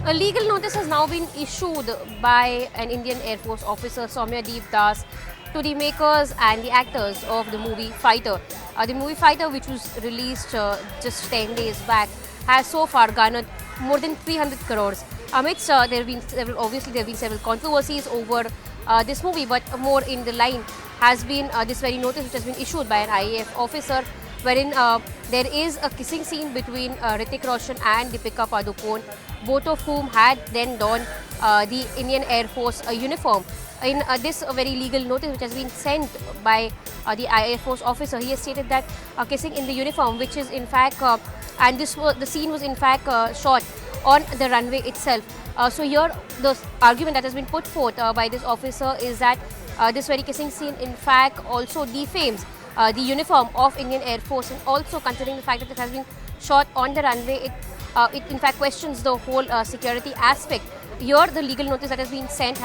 A legal notice has now been issued by an Indian Air Force officer, Soumya Deep Das, to the makers and the actors of the movie Fighter. The movie Fighter, which was released just 10 days back, has so far garnered more than 300 crores. Amidst there have been several controversies over this movie, but more in the line has been this very notice which has been issued by an IAF officer, wherein there is a kissing scene between Hrithik, Roshan and Deepika Padukone, both of whom had then donned the Indian Air Force uniform. In this very legal notice which has been sent by the Air Force officer, he has stated that kissing in the uniform, which is in fact, and the scene was in fact shot on the runway itself. So here the argument that has been put forth by this officer is that this very kissing scene in fact also defames the uniform of Indian Air Force, and also considering the fact that it has been shot on the runway, it in fact questions the whole security aspect. Here the legal notice that has been sent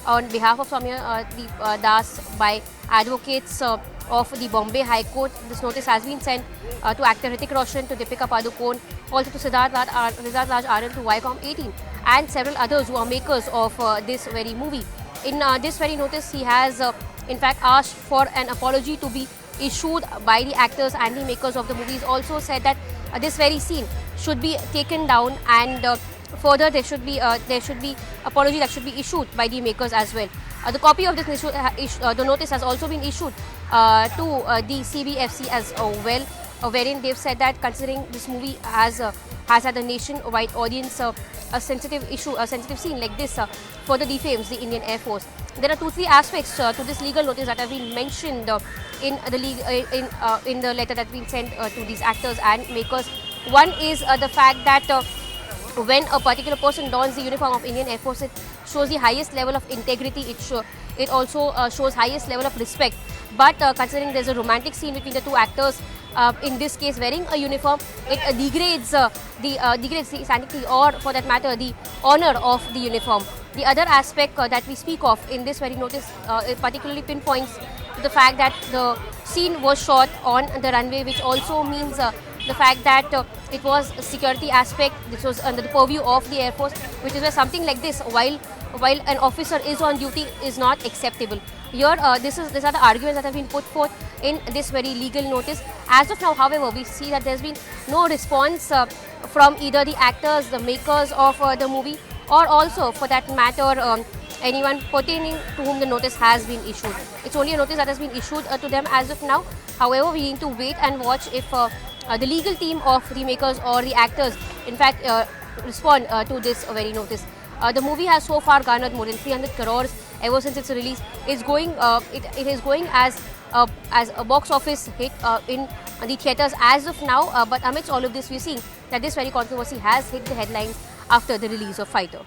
on behalf of Soumya Das by advocates of the Bombay High Court. This notice has been sent to actor Hrithik Roshan, to Deepika Padukone, also to Rizat Raj RN, to Viacom 18 and several others who are makers of this very movie. In this very notice, he has in fact asked for an apology to be issued by the actors and the makers of the movies. Also said that this very scene should be taken down, and further there should be apology that should be issued by the makers as well. The copy of this the notice has also been issued to the CBFC as well, wherein they've said that considering this movie has had a nationwide audience, a sensitive scene like this further defames the Indian Air Force. There are 2-3 aspects to this legal notice that have been mentioned in the letter that has been sent to these actors and makers. One is the fact that when a particular person dons the uniform of Indian Air Force, it shows the highest level of integrity. It also shows highest level of respect. But considering there's a romantic scene between the two actors, in this case wearing a uniform, it degrades the sanctity, or for that matter the honor of the uniform. The other aspect that we speak of in this very notice it particularly pinpoints to the fact that the scene was shot on the runway, which also means the fact that it was a security aspect. This was under the purview of the Air Force, which is where something like this, while an officer is on duty, is not acceptable. Here, these are the arguments that have been put forth in this very legal notice. As of now, however, we see that there's been no response from either the actors, the makers of the movie, or also, for that matter, anyone pertaining to whom the notice has been issued. It's only a notice that has been issued to them as of now. However, we need to wait and watch if the legal team of the makers or the actors in fact respond to this very notice. The movie has so far garnered more than 300 crores ever since its release. It is going as a box office hit in the theatres as of now. But amidst all of this, we're seeing that this very controversy has hit the headlines after the release of Fighter.